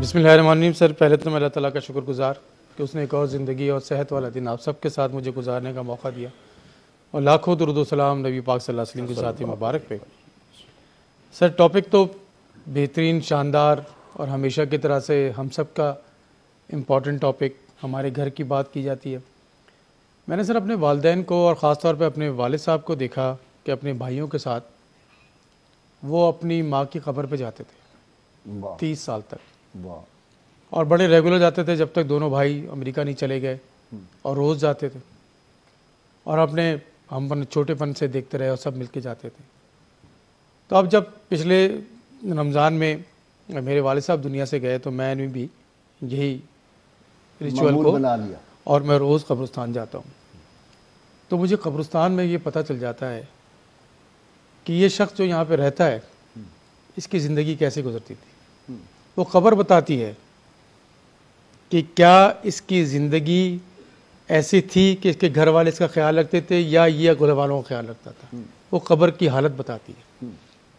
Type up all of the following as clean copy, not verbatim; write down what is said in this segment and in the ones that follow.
बिस्मिल्लाहिर्रहमानिर्रहीम। सर, पहले तो मैं अल्लाह ताला का शुक्रगुज़ार कि उसने एक और ज़िंदगी और सेहत वाला दिन आप सबके साथ मुझे गुजारने का मौका दिया, और लाखों दुरूद व सलाम नबी पाक सल्लल्लाहु अलैहि वसल्लम की ज़ात मुबारक पे। सर, टॉपिक तो बेहतरीन, शानदार और हमेशा की तरह से हम सब का इम्पॉर्टेंट टॉपिक, हमारे घर की बात की जाती है। मैंने सर अपने वालिदैन को और ख़ास तौर पे अपने वालिद साहब को देखा कि अपने भाइयों के साथ वो अपनी माँ की कब्र पे जाते थे 30 साल तक, और बड़े रेगुलर जाते थे जब तक दोनों भाई अमेरिका नहीं चले गए, और रोज़ जाते थे और हम छोटेपन से देखते रहे और सब मिलके जाते थे। तो अब जब पिछले रमज़ान में मेरे वालिद साहब दुनिया से गए तो मैंने भी यही रिचुअल को बना लिया और मैं रोज़ कब्रिस्तान जाता हूँ। तो मुझे कब्रिस्तान में ये पता चल जाता है कि ये शख्स जो यहाँ पे रहता है इसकी ज़िंदगी कैसे गुजरती थी। वो कब्र बताती है कि क्या इसकी ज़िंदगी ऐसी थी कि इसके घर वाले इसका ख्याल रखते थे या ये घर वालों का ख्याल रखता था। वो कब्र की हालत बताती है,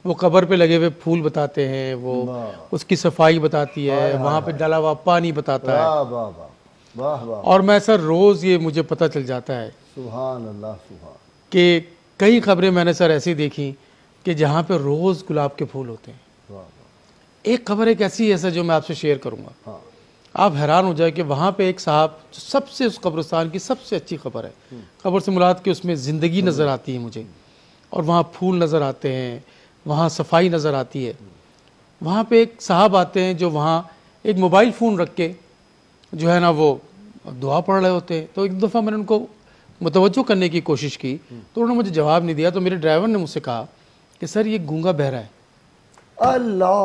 वो कब्र पे लगे हुए फूल बताते हैं, वो उसकी सफाई बताती है, वहाँ पे डाला हुआ पानी बताता है। और मैं सर रोज़ ये मुझे पता चल जाता है सुभान अल्लाह सुभान कि कई खबरें मैंने सर ऐसी देखी कि जहाँ पे रोज़ गुलाब के फूल होते हैं। एक खबर एक ऐसी है सर जो मैं आपसे शेयर करूँगा, आप हैरान हो जाए कि वहाँ पे एक साहब सबसे, उस कब्रिस्तान की सबसे अच्छी खबर है, खबर से मुराद कि उसमें ज़िंदगी नज़र आती है मुझे, और वहाँ फूल नज़र आते हैं, वहाँ सफाई नज़र आती है। वहाँ पे एक साहब आते हैं जो वहाँ एक मोबाइल फ़ोन रख के जो है ना वो दुआ पढ़ रहे होते हैं। तो एक दफ़ा मैंने उनको मुतवज्जो करने की कोशिश की तो उन्होंने मुझे जवाब नहीं दिया। तो मेरे ड्राइवर ने मुझसे कहा कि सर ये गूंगा बहरा है। अल्लाह,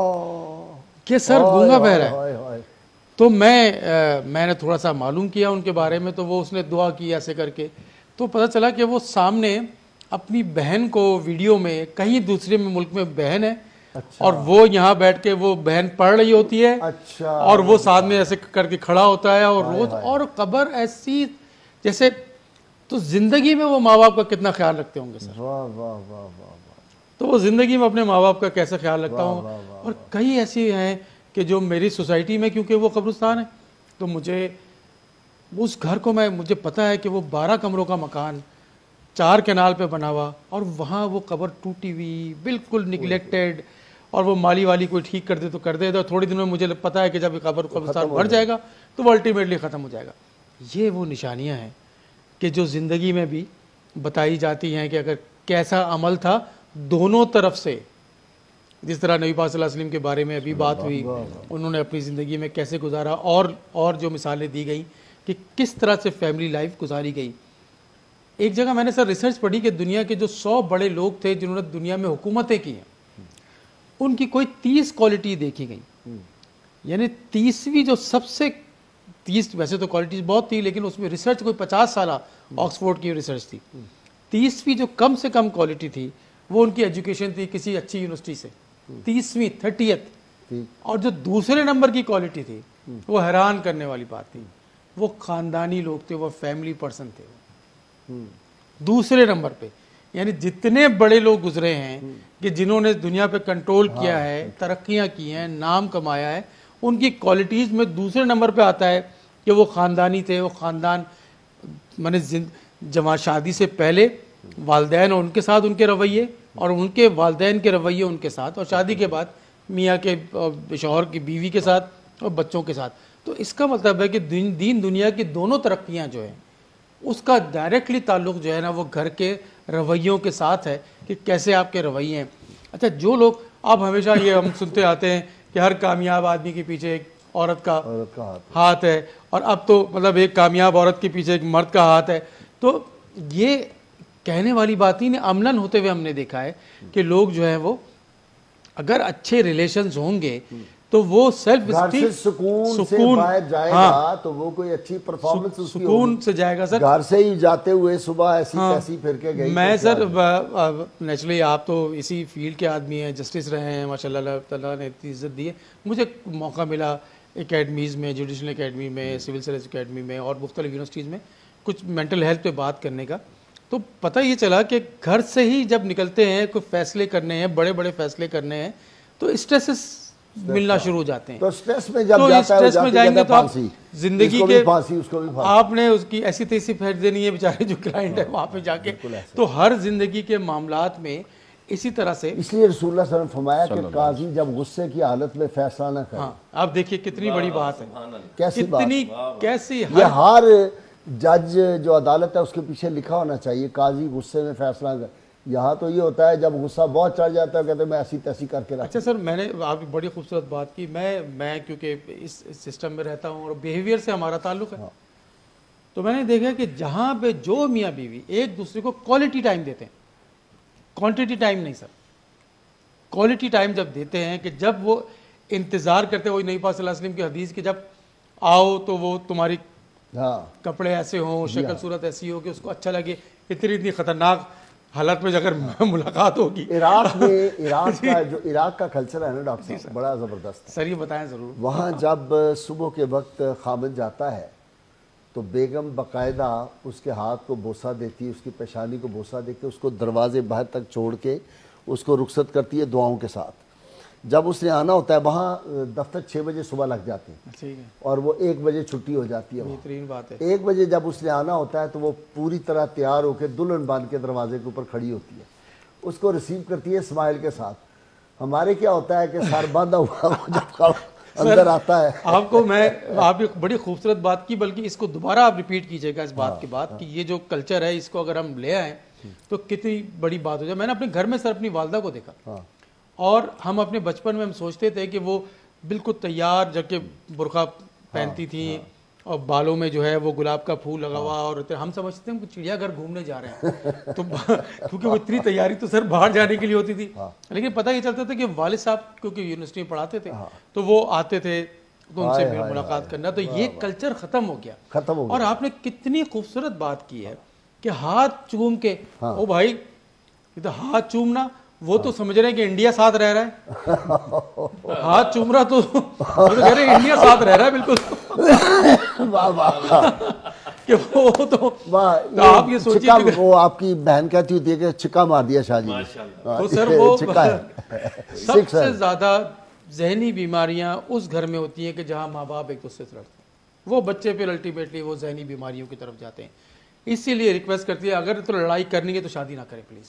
कि सर गूंगा बहरा है। तो मैंने थोड़ा सा मालूम किया उनके बारे में, तो वो उसने दुआ की ऐसे करके, तो पता चला कि वो सामने अपनी बहन को वीडियो में, कहीं दूसरे में मुल्क में बहन है, अच्छा। और वो यहाँ बैठ के वो बहन पढ़ रही होती है, अच्छा। और वो साथ में ऐसे करके खड़ा होता है और रोज, और कब्र ऐसी जैसे, तो जिंदगी में वो माँ बाप का कितना ख्याल रखते होंगे सर। वाह वाह वाह वाह। तो वो जिंदगी में अपने माँ बाप का कैसे ख्याल रखता हूँ। और कई ऐसी हैं कि जो मेरी सोसाइटी में, क्योंकि वो कब्रिस्तान है, तो मुझे उस घर को मुझे पता है कि वो 12 कमरों का मकान 4 कैनाल पे बना हुआ, और वहाँ वो कब्र टूटी हुई, बिल्कुल निगलेक्टेड, और वो माली वाली कोई ठीक कर दे तो कर दे, तो थोड़ी दिन में मुझे पता है कि जब कब्रिस्तान भर जाएगा तो वो अल्टीमेटली ख़त्म हो जाएगा। ये वो निशानियाँ हैं कि जो ज़िंदगी में भी बताई जाती हैं कि अगर कैसा अमल था दोनों तरफ से, जिस तरह नबी पाक सल्लल्लाहु अलैहि वसल्लम के बारे में अभी बात हुई, उन्होंने अपनी ज़िंदगी में कैसे गुजारा, और जो मिसालें दी गई कि किस तरह से फैमिली लाइफ गुजारी गई। एक जगह मैंने सर रिसर्च पढ़ी कि दुनिया के जो 100 बड़े लोग थे जिन्होंने दुनिया में हुकूमतें की हैं, उनकी कोई 30 क्वालिटी देखी गई। यानी 30वीं जो सबसे 30, वैसे तो क्वालिटीज़ बहुत थी लेकिन उसमें रिसर्च कोई 50 साल ऑक्सफोर्ड की रिसर्च थी। 30वीं जो कम से कम क्वालिटी थी वो उनकी एजुकेशन थी किसी अच्छी यूनिवर्सिटी से, 30वीं 30th। और जो दूसरे नंबर की क्वालिटी थी वो हैरान करने वाली बात थी, वो ख़ानदानी लोग थे, वो फैमिली पर्सन थे दूसरे नंबर पे। यानी जितने बड़े लोग गुजरे हैं कि जिन्होंने दुनिया पे कंट्रोल किया है, तरक्कियां की हैं, नाम कमाया है, उनकी क्वालिटीज़ में दूसरे नंबर पे आता है कि वो ख़ानदानी थे। वो ख़ानदान माने जमा शादी से पहले वालिदैन और उनके साथ उनके रवैये, और उनके वालिदैन के रवैये उनके साथ, और शादी के बाद मियाँ के शौहर की बीवी के साथ और बच्चों के साथ। तो इसका मतलब है कि दीन दुनिया की दोनों तरक्कियाँ जो हैं उसका डायरेक्टली ताल्लुक़ जो है ना वो घर के रवैयों के साथ है कि कैसे आपके रवैये हैं। अच्छा, जो लोग आप हमेशा ये हम सुनते आते हैं कि हर कामयाब आदमी के पीछे एक औरत का हाथ है, और अब तो मतलब एक कामयाब औरत के पीछे एक मर्द का हाथ है। तो ये कहने वाली बात ही नहीं, अमलन होते हुए हमने देखा है कि लोग जो है वो अगर अच्छे रिलेशंस होंगे तो वो सेल्फ सुकून से बाहर जाएगा, तो वो कोई अच्छी परफॉर्मेंस सुकून से जाएगा सर। घर से ही जाते हुए सुबह ऐसी तैसी फिर के गई। मैं सर नेचुरली, आप तो इसी फील्ड के आदमी हैं, जस्टिस रहे हैं माशाल्लाह, अल्लाह ताला ने इतनी इज्जत दी है। मुझे मौका मिला एकेडमीज़ में, जुडिशल एकेडमी में, सिविल सर्विस एकेडमी में और मुख्तलिफ यूनिवर्सिटीज़ में कुछ मेंटल हेल्थ पे बात करने का। तो पता ये चला कि घर से ही जब निकलते हैं कोई फ़ैसले करने हैं, बड़े बड़े फ़ैसले करने हैं, तो स्ट्रेसेस मिलना शुरू हो जाते हैं। तो स्ट्रेस में जब तो जाता है, स्ट्रेस में जाएंगे तो आप जिंदगी इसको के भी फांसी, उसको भी फांसी। आपने उसकी ऐसी तैसी फेंक देनी है बेचारे जो क्लाइंट है वहां पे जाके। तो हर जिंदगी के मामलात में इसी तरह से, इसलिए रसूलुल्लाह सल्लल्लाहु अलैहि वसल्लम ने फरमाया कि काजी जब गुस्से की हालत में फैसला ना करे। हाँ आप देखिए कितनी बड़ी बात है, कैसी कितनी कैसी ये हर जज जो अदालत है उसके पीछे लिखा होना चाहिए काजी गुस्से में फैसला कर। यहाँ तो ये होता है जब गुस्सा बहुत चढ़ जाता है कहते हैं मैं ऐसी तैसी करके रखा। अच्छा सर, मैंने आपकी बड़ी खूबसूरत बात की। मैं क्योंकि इस सिस्टम में रहता हूँ और बिहेवियर से हमारा ताल्लुक है। तो मैंने देखा कि जहाँ पे जो मियाँ बीवी एक दूसरे को क्वालिटी टाइम देते हैं, क्वांटिटी टाइम नहीं सर, क्वालिटी टाइम जब देते हैं कि जब वो इंतज़ार करते हैं, वही नबी पाक सल्लल्लाहु अलैहि वसल्लम की हदीस की, जब आओ तो वो तुम्हारी कपड़े ऐसे हों, शक्ल सूरत ऐसी हो कि उसको अच्छा लगे, इतनी खतरनाक हालत में अगर मुलाकात होगी। इराक में इराक का कल्चर है ना डॉक्टर साहब, बड़ा ज़बरदस्त सर, ये बताएं ज़रूर। वहाँ जब सुबह के वक्त खामद जाता है तो बेगम बाकायदा उसके हाथ को बोसा देती है, उसकी पेशानी को बोसा देकर उसको दरवाजे बाहर तक छोड़ के उसको रुखसत करती है दुआओं के साथ। जब उसने आना होता है वहाँ दफ्तर 6 बजे सुबह लग जाते हैं, ठीक है, और वो 1 बजे छुट्टी हो जाती है। बेहतरीन बात है। 1 बजे जब उसने आना होता है तो वो पूरी तरह तैयार होकर दुल्हन बांध के दरवाजे के ऊपर खड़ी होती है, उसको रिसीव करती है स्माइल के साथ। हमारे क्या होता है कि सर बांधा हुआ जब अंदर आता है। आपको मैं आप एक बड़ी खूबसूरत बात की, बल्कि इसको दोबारा आप रिपीट कीजिएगा इस बात के बाद कि ये जो कल्चर है इसको अगर हम ले आए तो कितनी बड़ी बात हो जाए। मैंने अपने घर में सर अपनी वालदा को देखा, और हम अपने बचपन में हम सोचते थे कि वो बिल्कुल तैयार जबकि बुर्का पहनती थी और बालों में जो है वो गुलाब का फूल लगा हुआ, और हम समझते हैं कि चिड़ियाघर घूमने जा रहे हैं तो क्योंकि वो इतनी तैयारी तो सर बाहर जाने के लिए होती थी। लेकिन पता ये चलता था कि वालिद साहब क्योंकि यूनिवर्सिटी में पढ़ाते थे तो वो आते थे तो उनसे मुलाकात करना, तो ये कल्चर खत्म हो गया। और आपने कितनी खूबसूरत बात की है कि हाथ चूम के, ओ भाई ये तो हाथ चूमना, वो तो समझ रहे हैं कि इंडिया साथ रह रहा है। हाथ चूम रहा तो कह रहे इंडिया साथ रह रहा है बिल्कुल। वाह वाह कि वो तो आप ये सोचिए, वो आपकी बहन कहती होती है कि छिक्का मार दिया शाहजी। तो सर वो सबसे ज्यादा जहनी बीमारियां उस घर में होती हैं कि जहां माँ बाप एक दूसरे से लड़ते हैं, वो बच्चे फिर अल्टीमेटली वो जहनी बीमारियों की तरफ जाते हैं। इसीलिए रिक्वेस्ट करती है अगर तो लड़ाई करनी है तो शादी ना करें प्लीज।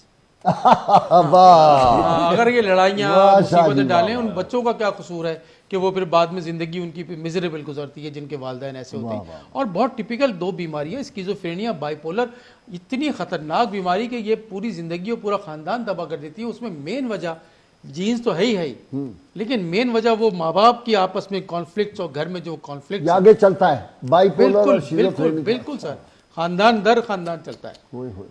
अगर ये लड़ाइयाँ मुसीबतें डालें, उन बच्चों का क्या कसूर है कि वो फिर बाद में जिंदगी उनकी मिजरेबल गुजरती है जिनके वालिदैन ऐसे होते हैं। और बहुत टिपिकल 2 बीमारियां, स्किज़ोफ्रेनिया, बाइपोलर, इतनी खतरनाक बीमारी कि ये पूरी जिंदगी और पूरा खानदान तबाह कर देती है। उसमें मेन वजह जीन्स तो है ही, लेकिन मेन वजह वो माँ बाप की आपस में कॉन्फ्लिक्ट और घर में जो कॉन्फ्लिक्ट आगे चलता है। बाइपोलर बिल्कुल सर, खानदान दर खानदान चलता है।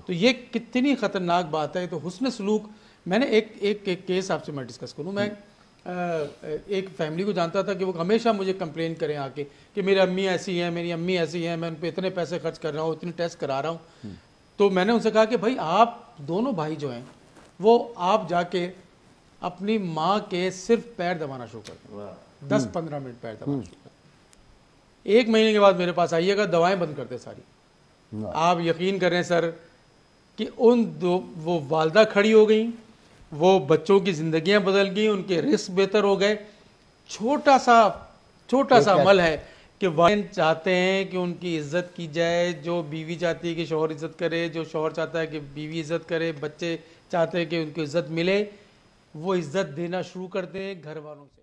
तो ये कितनी खतरनाक बात है। तो हुस्न सलूक, मैंने एक केस आपसे मैं डिस्कस करूं। मैं एक फैमिली को जानता था कि वो हमेशा मुझे कंप्लेन करें आके कि मेरी अम्मी ऐसी है, मेरी अम्मी ऐसी है, मैं उन पर इतने पैसे खर्च कर रहा हूँ, इतने टेस्ट करा रहा हूँ। तो मैंने उनसे कहा कि भाई आप दोनों भाई जो हैं वो आप जाके अपनी माँ के सिर्फ पैर दबाना शुरू कर, 10-15 मिनट पैर दबाना शुरू कर। 1 महीने के बाद मेरे पास आइएगा, दवाएं बंद कर दे सारी। आप यकीन करें सर कि वो वालदा खड़ी हो गई, वो बच्चों की जिंदगियां बदल गई, उनके रिस्क बेहतर हो गए। छोटा सा अमल है कि वालिदैन चाहते हैं कि उनकी इज्जत की जाए, जो बीवी चाहती है कि शौहर इज्जत करे, जो शौहर चाहता है कि बीवी इज्जत करे, बच्चे चाहते हैं कि उनको इज्जत मिले, वो इज्जत देना शुरू कर दें घर वालों से।